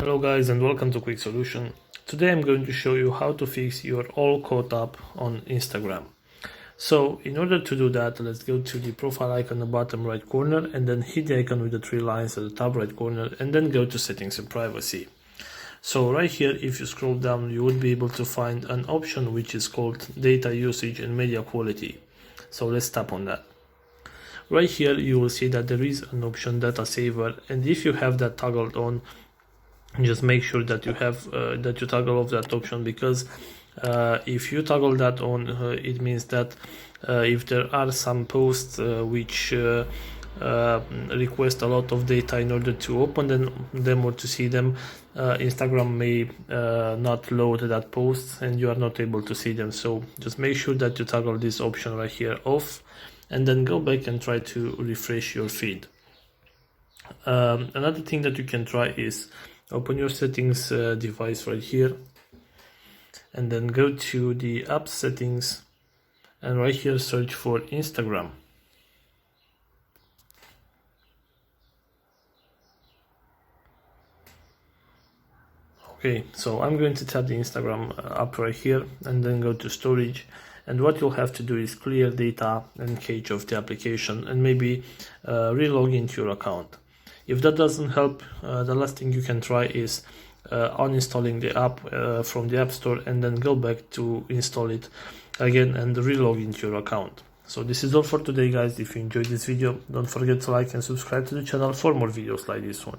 Hello guys and welcome to Quick Solution. Today I'm going to show you how to fix your all caught up on Instagram. So in order to do that, let's go to the profile icon in the bottom right corner and then hit the icon with the three lines at the top right corner and then go to settings and privacy. So right here, if you scroll down, you would be able to find an option which is called data usage and media quality. So let's tap on that. Right here you will see that there is an option data saver, and if you have that toggled on, just make sure that you have that you toggle off that option, because if you toggle that on, it means that if there are some posts which request a lot of data in order to open them or to see them, Instagram may not load that post and you are not able to see them. So just make sure that you toggle this option right here off and then go back and try to refresh your feed. Another thing that you can try is open your settings device right here and then go to the app settings and right here search for Instagram. Okay, so I'm going to tap the Instagram app right here and then go to storage, and what you'll have to do is clear data and cache of the application and maybe re-log into your account. If that doesn't help, the last thing you can try is uninstalling the app from the App Store and then go back to install it again and re-log into your account. So this is all for today guys. If you enjoyed this video, don't forget to like and subscribe to the channel for more videos like this one.